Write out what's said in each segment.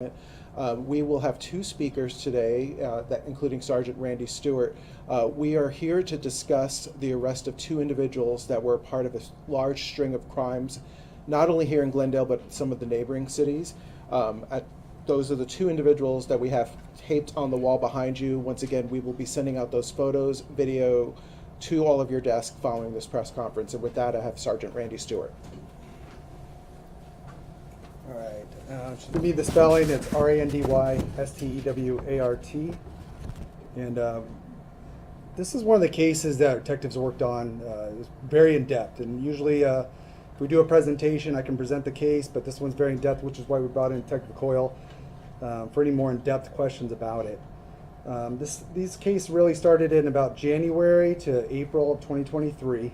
We will have two speakers today, including Sergeant Randy Stewart. We are here to discuss the arrest of two individuals that were part of a large string of crimes, not only here in Glendale, but some of the neighboring cities. Those are the two individuals that we have taped on the wall behind you. Once again, we will be sending out those photos, video to all of your desks following this press conference. And with that, I have Sergeant Randy Stewart. All right. Just to me, the spelling, it's Randystewart. And this is one of the cases that detectives worked on. It's very in-depth. And usually, if we do a presentation, I can present the case, but this one's very in-depth, which is why we brought in Detective Coyle for any more in-depth questions about it. This case really started in about January to April of 2023.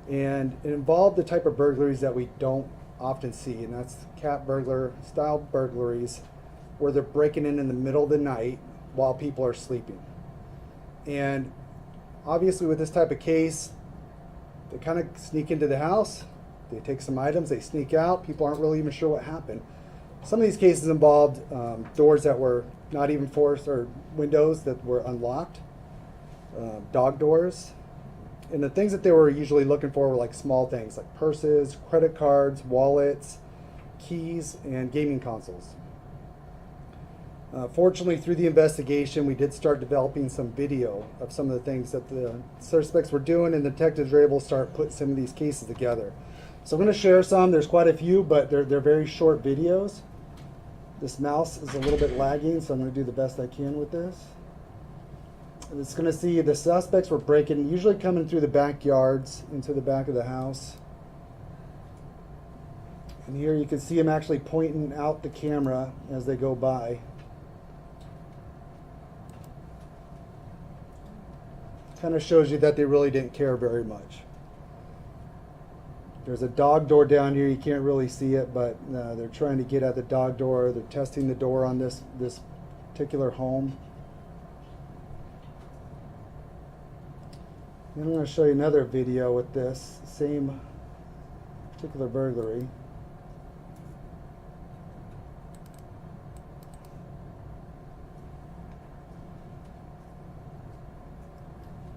And it involved the type of burglaries that we don't often see, and that's cat burglar style burglaries where they're breaking in the middle of the night while people are sleeping. And obviously with this type of case, they kind of sneak into the house, they take some items, they sneak out, people aren't really even sure what happened. Some of these cases involved doors that were not even forced, or windows that were unlocked, dog doors. And the things that they were usually looking for were like small things like purses, credit cards, wallets, keys, and gaming consoles. Fortunately, through the investigation, we did start developing some video of some of the things that the suspects were doing, and the detectives were able to start putting some of these cases together. So I'm going to share some. There's quite a few, but they're very short videos. This mouse is a little bit lagging, so I'm going to do the best I can with this. It's going to see the suspects were breaking, usually coming through the backyards into the back of the house. And here you can see them actually pointing out the camera as they go by. Kind of shows you that they really didn't care very much. There's a dog door down here. You can't really see it, but they're trying to get at the dog door. They're testing the door on this particular home. And I'm going to show you another video with this same particular burglary.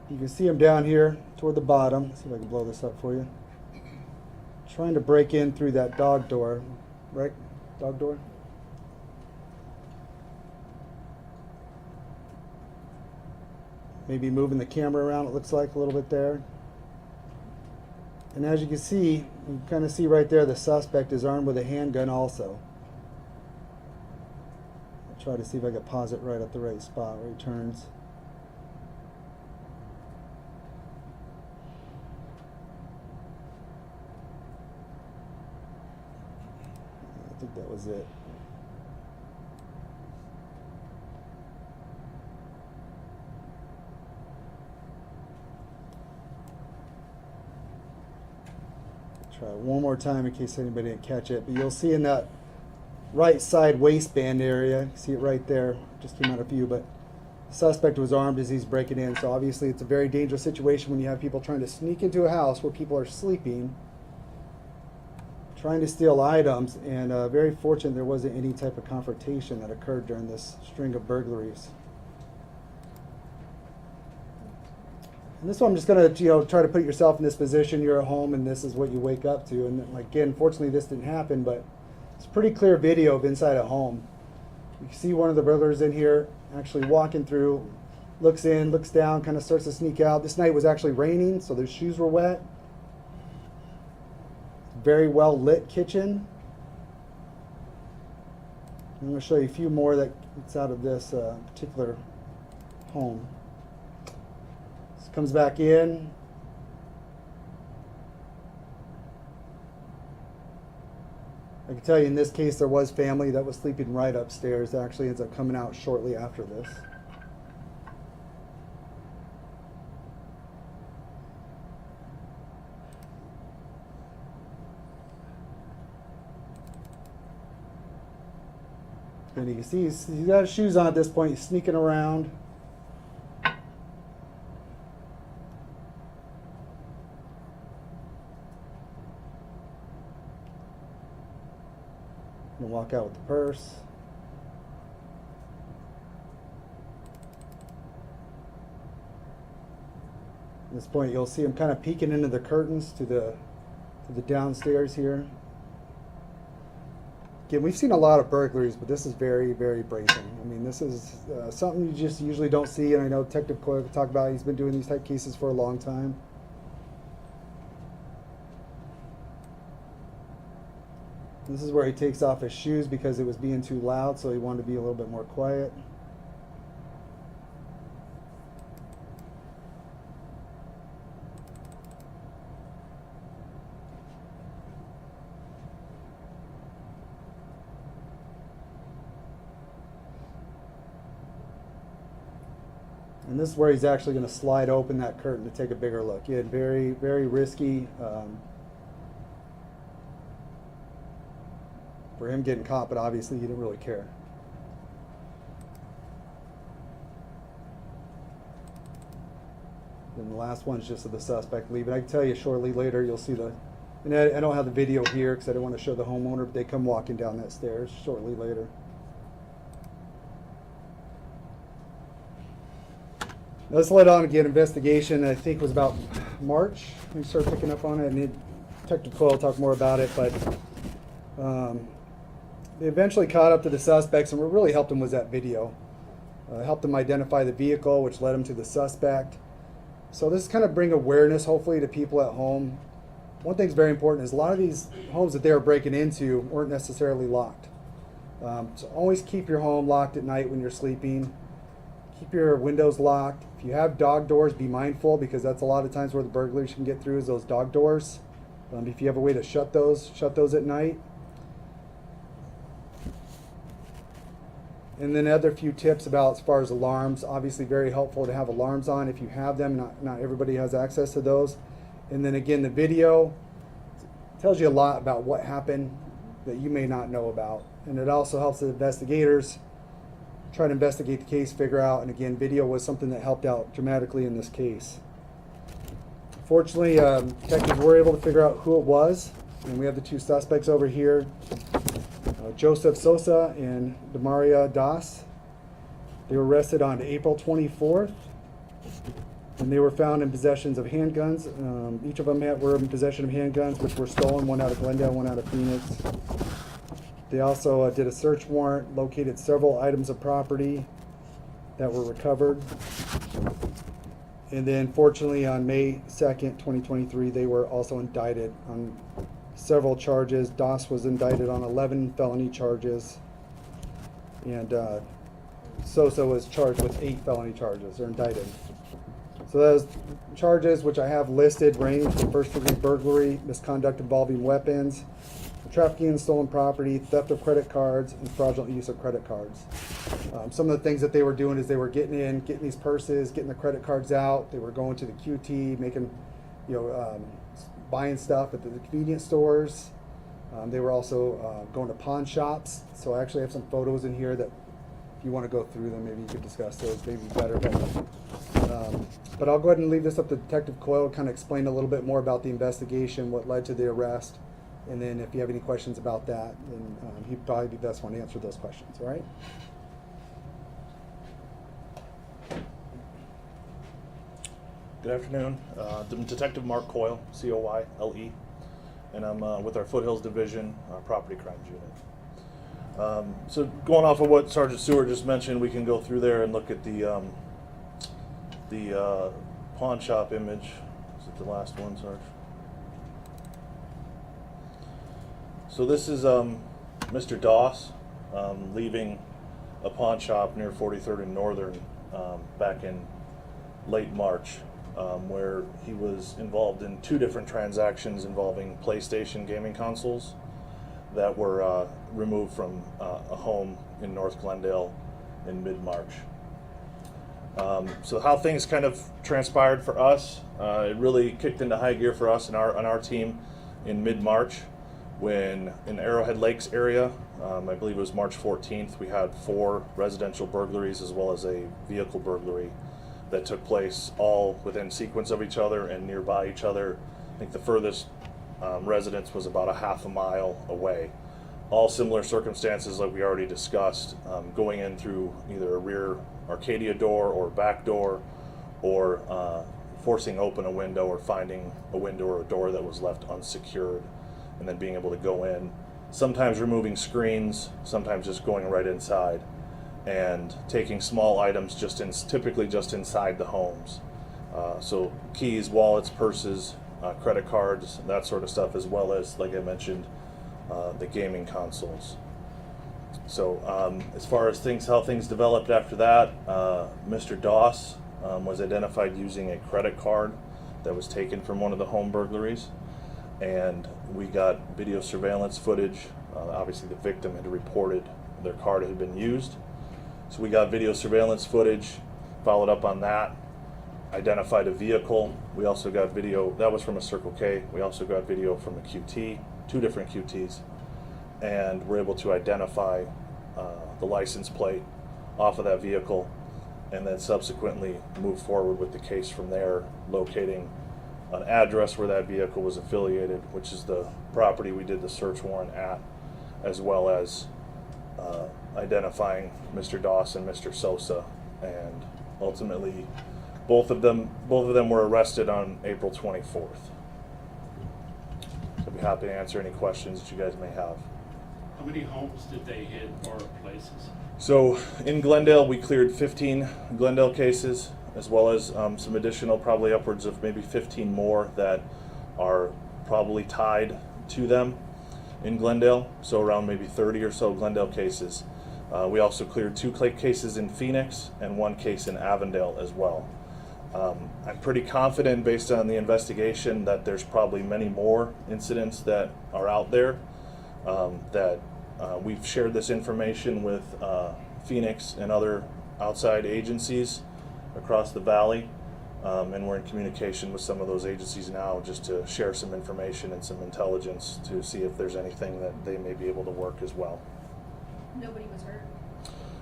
You can see them down here toward the bottom. Let's see if I can blow this up for you. Trying to break in through that dog door, right? Dog door. Maybe moving the camera around, it looks like a little bit there. And as you can see, you kind of see right there the suspect is armed with a handgun also. I'll try to see if I can pause it right at the right spot where he turns. I think that was it. Try it one more time in case anybody didn't catch it. But you'll see in that right side waistband area, you see it right there, just came out of view, but the suspect was armed as he's breaking in. So obviously it's a very dangerous situation when you have people trying to sneak into a house where people are sleeping, trying to steal items, and very fortunate there wasn't any type of confrontation that occurred during this string of burglaries. And this one, I'm just going to try to put yourself in this position. You're at home and this is what you wake up to. And again, fortunately this didn't happen, but it's a pretty clear video of inside a home. You can see one of the burglars in here actually walking through, looks in, looks down, kind of starts to sneak out. This night was actually raining, so their shoes were wet. Very well lit kitchen. I'm going to show you a few more that gets out of this particular home. Comes back in. I can tell you in this case there was family that was sleeping right upstairs that actually ends up coming out shortly after this. And you can see he's got his shoes on at this point. He's sneaking around. Gonna walk out with the purse. this point, you'll see him kind of peeking into the curtains to the downstairs here. Again, we've seen a lot of burglaries, but this is very, very brazen. I mean, this is something you just usually don't see, and I know Detective Coyle will talk about it. He's been doing these type cases for a long time. This is where he takes off his shoes because it was being too loud, so he wanted to be a little bit more quiet. And this is where he's actually going to slide open that curtain to take a bigger look. Yeah, very, very risky for him getting caught, but obviously he didn't really care. And the last one's just of the suspect leaving. I can tell you shortly later, you'll see the, and I don't have the video here because I don't want to show the homeowner, but they come walking down that stairs shortly later. This led on again investigation. I think it was about March we started picking up on it, and Detective Coyle will talk more about it. But they eventually caught up to the suspects, and what really helped them was that video. Helped them identify the vehicle, which led them to the suspect. So this kind of bring awareness, hopefully, to people at home. One thing's very important is a lot of these homes that they were breaking into weren't necessarily locked. So always keep your home locked at night when you're sleeping. Keep your windows locked. If you have dog doors, be mindful because that's a lot of times where the burglars can get through is those dog doors. If you have a way to shut those at night. And then other few tips about as far as alarms. Obviously very helpful to have alarms on if you have them. Not everybody has access to those. And then again, the video tells you a lot about what happened that you may not know about. And it also helps the investigators try to investigate the case, figure out, and again, video was something that helped out dramatically in this case. Fortunately, detectives were able to figure out who it was, and we have the two suspects over here, Joseph Sosa and Demaria Das. They were arrested on April 24th, and they were found in possessions of handguns. Each of them were in possession of handguns, which were stolen, one out of Glendale, one out of Phoenix. They also did a search warrant, located several items of property that were recovered. And then fortunately on May 2nd, 2023, they were also indicted on several charges. Das was indicted on 11 felony charges. And Sosa was charged with 8 felony charges, or indicted. So those charges, which I have listed, range from first-degree burglary, misconduct involving weapons, trafficking in stolen property, theft of credit cards, and fraudulent use of credit cards. Some of the things that they were doing is they were getting these purses, getting the credit cards out. They were going to the QT, making, buying stuff at the convenience stores. They were also going to pawn shops. So I actually have some photos in here that, if you want to go through them, maybe you could discuss those maybe better. But I'll go ahead and leave this up to Detective Coyle to kind of explain a little bit more about the investigation, what led to the arrest. And then if you have any questions about that, then he'd probably be the best one to answer those questions, all right? Good afternoon. I'm Detective Mark Coyle, C-O-Y-L-E, and I'm with our Foothills Division, our Property Crimes Unit. So going off of what Sergeant Stewart just mentioned, we can go through there and look at the pawn shop image. Is it the last one, Sarge? So this is Mr. Doss leaving a pawn shop near 43rd and Northern back in late March, where he was involved in 2 different transactions involving PlayStation gaming consoles that were removed from a home in North Glendale in mid-March. So how things kind of transpired for us, it really kicked into high gear for us and on our team in mid-March, when in Arrowhead Lakes area, I believe it was March 14th, we had 4 residential burglaries as well as a vehicle burglary that took place all within sequence of each other and nearby each other. I think the furthest residence was about a half a mile away. All similar circumstances like we already discussed, going in through either a rear Arcadia door or back door, or forcing open a window or finding a window or a door that was left unsecured, and then being able to go in, sometimes removing screens, sometimes just going right inside and taking small items typically just inside the homes. So keys, wallets, purses, credit cards, that sort of stuff, as well as, like I mentioned, the gaming consoles. So as far as how things developed after that, Mr. Doss was identified using a credit card that was taken from one of the home burglaries, and we got video surveillance footage. Obviously the victim had reported their card had been used, so we got video surveillance footage, followed up on that, identified a vehicle. We also got video, that was from a Circle K. We also got video from a QT, 2 different QTs, and we're able to identify the license plate off of that vehicle, and then subsequently move forward with the case from there, locating an address where that vehicle was affiliated, which is the property we did the search warrant at, as well as identifying Mr. Doss and Mr. Sosa, and ultimately both of them were arrested on April 24th. So I'd be happy to answer any questions that you guys may have. How many homes did they hit or places? So in Glendale, we cleared 15 Glendale cases, as well as some additional, probably upwards of maybe 15 more that are probably tied to them in Glendale. So around maybe 30 or so Glendale cases. We also cleared 2 cases in Phoenix and 1 case in Avondale as well. I'm pretty confident, based on the investigation, that there's probably many more incidents that are out there. That we've shared this information with Phoenix and other outside agencies across the valley, and we're in communication with some of those agencies now just to share some information and some intelligence to see if there's anything that they may be able to work as well. Nobody was hurt?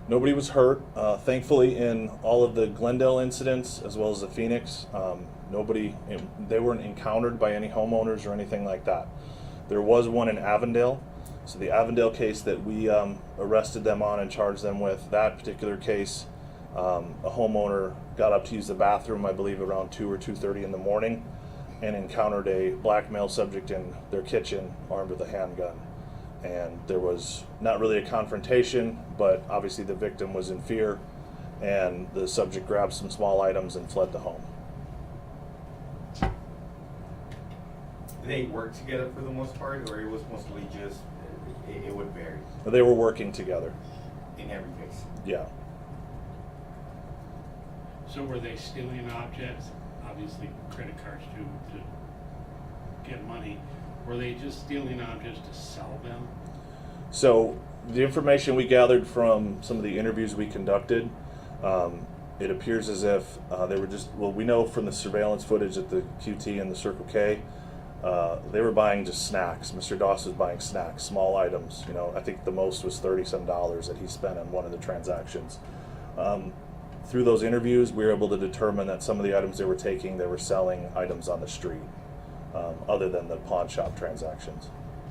Nobody was hurt. Thankfully, in all of the Glendale incidents, as well as the Phoenix, they weren't encountered by any homeowners or anything like that. There was one in Avondale. So the Avondale case that we arrested them on and charged them with, that particular case, a homeowner got up to use the bathroom, I believe around 2 or 2:30 in the morning, and encountered a black male subject in their kitchen armed with a handgun. And there was not really a confrontation, but obviously the victim was in fear, and the subject grabbed some small items and fled the home. Did they work together for the most part, or it was mostly just, it would vary They were working together. in every case? Yeah. So were they stealing objects? Obviously credit cards to get money. Were they just stealing objects to sell them? So the information we gathered from some of the interviews we conducted, it appears as if they were just, well, we know from the surveillance footage at the QT and the Circle K, they were buying just snacks. Mr. Doss was buying snacks, small items. You know, I think the most was $30-some that he spent on one of the transactions. Through those interviews, we were able to determine that some of the items they were taking, they were selling items on the street, other than the pawn shop transactions.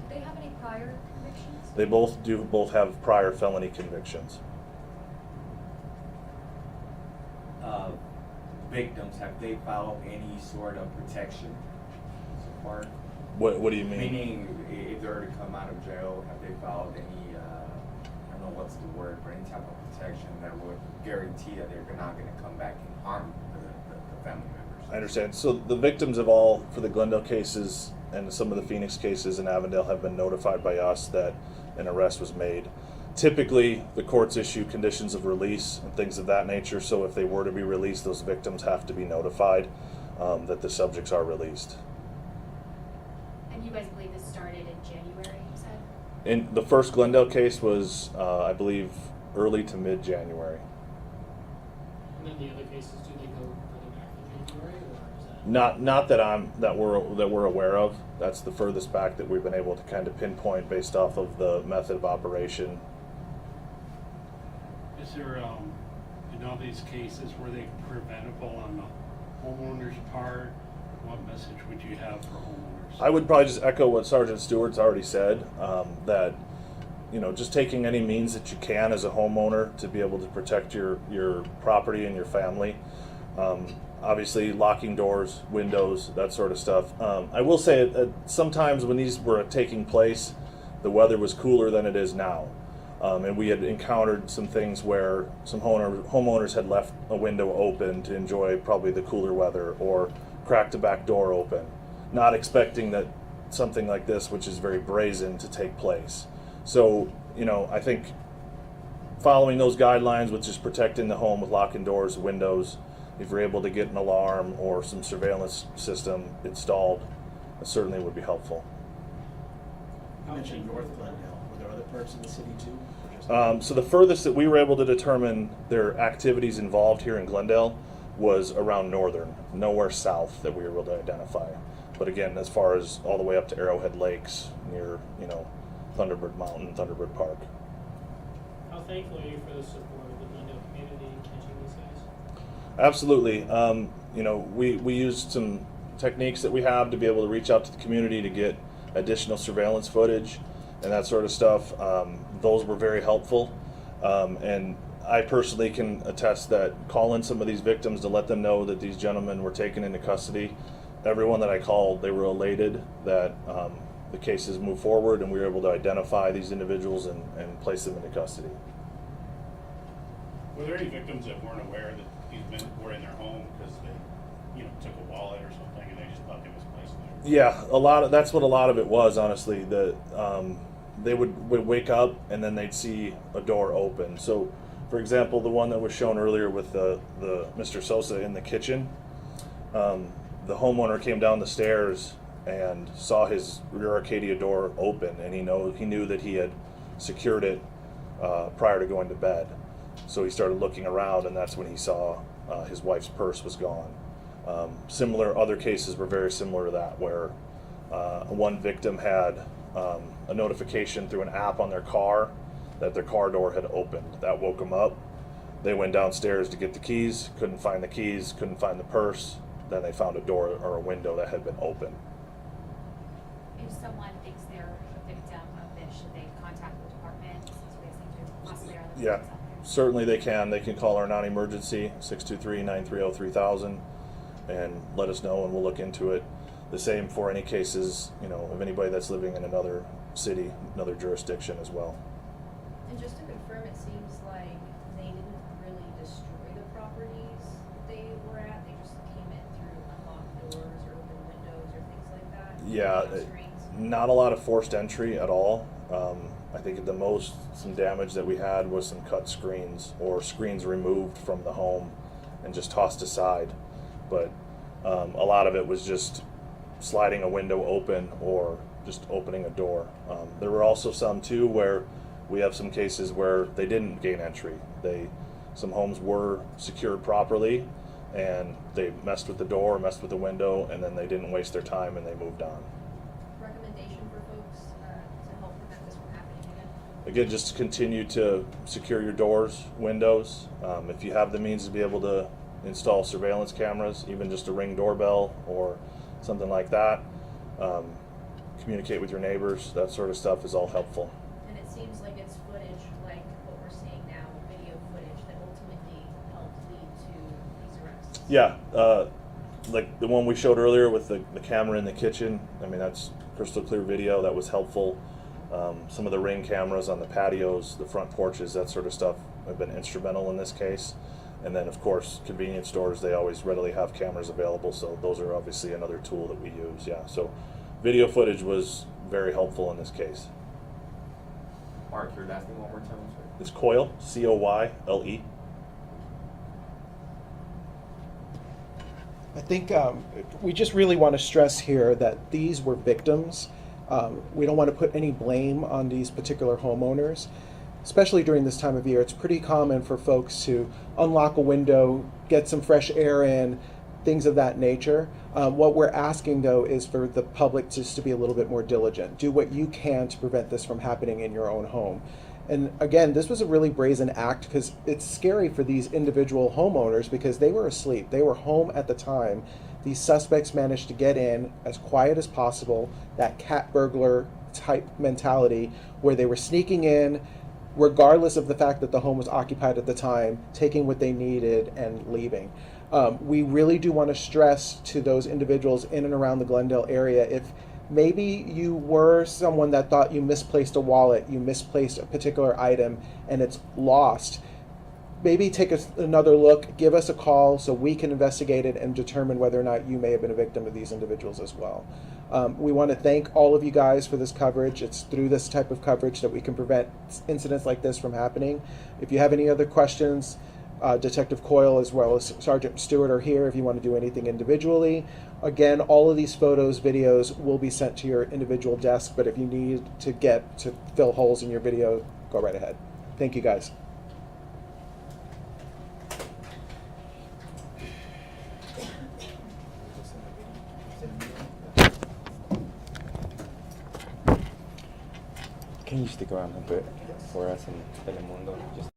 Did they have any prior convictions? They both have prior felony convictions. Victims, have they filed any sort of protection so far? What do you mean? Meaning, if they were to come out of jail, have they filed any, I don't know what's the word, but any type of protection that would guarantee that they're not going to come back and harm the family members? I understand. So the victims of all, for the Glendale cases and some of the Phoenix cases in Avondale, have been notified by us that an arrest was made. Typically, the courts issue conditions of release and things of that nature, so if they were to be released, those victims have to be notified that the subjects are released. And you guys believe this started in January, you said? In the first Glendale case was, I believe, early to mid-January. And then the other cases, do they go further back than January, or is that? Not that we're aware of. That's the furthest back that we've been able to kind of pinpoint based off of the method of operation. Is there, in all these cases, were they preventable on the homeowner's part? What message would you have for homeowners? I would probably just echo what Sergeant Stewart's already said, that, you know, just taking any means that you can as a homeowner to be able to protect your property and your family. obviously locking doors, windows, that sort of stuff. I will say sometimes when these were taking place, the weather was cooler than it is now. And we had encountered some things where some homeowners had left a window open to enjoy probably the cooler weather, or cracked a back door open, not expecting that something like this, which is very brazen, to take place. So, I think following those guidelines with just protecting the home with locking doors, windows, if you're able to get an alarm or some surveillance system installed, it certainly would be helpful. You mentioned North Glendale. Were there other parts of the city too? Or just So the furthest that we were able to determine their activities involved here in Glendale was around Northern, nowhere south that we were able to identify. But again, as far as all the way up to Arrowhead Lakes near, Thunderbird Mountain, Thunderbird Park. How thankful are you for the support of the Glendale community in catching these guys? Absolutely. We used some techniques that we have to be able to reach out to the community to get additional surveillance footage and that sort of stuff. Those were very helpful. And I personally can attest that calling some of these victims to let them know that these gentlemen were taken into custody, everyone that I called, they were elated that the cases moved forward and we were able to identify these individuals and place them into custody. Were there any victims that weren't aware that these men were in their home because they, took a wallet or something and they just thought they was placed there? Yeah, that's what a lot of it was, honestly. They would wake up and then they'd see a door open. So, for example, the one that was shown earlier with the Mr. Sosa in the kitchen, the homeowner came down the stairs and saw his rear Arcadia door open, and he knew that he had secured it prior to going to bed. So he started looking around, and that's when he saw his wife's purse was gone. Other cases were very similar to that, where one victim had a notification through an app on their car that their car door had opened. That woke them up. They went downstairs to get the keys, couldn't find the keys, couldn't find the purse. Then they found a door or a window that had been open. If someone thinks they're a victim of this, should they contact the department? Since you guys think there's possibly other Yeah, victims out there. certainly they can. They can call our non-emergency 623-930-3000 and let us know, and we'll look into it. The same for any cases, of anybody that's living in another city, another jurisdiction as well. And just to confirm, it seems like they didn't really destroy the properties they were at. They just came in through unlocked doors or open windows or things like that. Yeah, No screens. not a lot of forced entry at all. I think at the most, some damage that we had was some cut screens or screens removed from the home and just tossed aside. But a lot of it was just sliding a window open or just opening a door. There were also some too where we have some cases where they didn't gain entry. Some homes were secured properly and they messed with the door, messed with the window, and then they didn't waste their time and they moved on. Recommendation for folks to help prevent this from happening again? Again, just continue to secure your doors, windows. If you have the means to be able to install surveillance cameras, even just a Ring doorbell or something like that, communicate with your neighbors, that sort of stuff is all helpful. And it seems like it's footage like what we're seeing now, video footage, that ultimately helped lead to these arrests. Yeah, like the one we showed earlier with the camera in the kitchen, that's crystal clear video. That was helpful. Some of the Ring cameras on the patios, the front porches, that sort of stuff have been instrumental in this case. And then, of course, convenience stores, they always readily have cameras available, so those are obviously another tool that we use, yeah. So video footage was very helpful in this case. Mark, your last name one more time, sorry. It's Coyle, C-O-Y-L-E. I think we just really want to stress here that these were victims. We don't want to put any blame on these particular homeowners. Especially during this time of year, it's pretty common for folks to unlock a window, get some fresh air in, things of that nature. What we're asking, though, is for the public just to be a little bit more diligent. Do what you can to prevent this from happening in your own home. And again, this was a really brazen act because it's scary for these individual homeowners because they were asleep. They were home at the time. These suspects managed to get in as quiet as possible, that cat burglar type mentality where they were sneaking in, regardless of the fact that the home was occupied at the time, taking what they needed and leaving. We really do want to stress to those individuals in and around the Glendale area, if maybe you were someone that thought you misplaced a wallet, you misplaced a particular item, and it's lost, maybe take another look, give us a call so we can investigate it and determine whether or not you may have been a victim of these individuals as well. We want to thank all of you guys for this coverage. It's through this type of coverage that we can prevent incidents like this from happening. If you have any other questions, Detective Coyle as well as Sergeant Stewart are here if you want to do anything individually. Again, all of these photos, videos will be sent to your individual desk, but if you need to fill holes in your video, go right ahead. Thank you guys. Can you stick around a bit for us in Telemundo? Just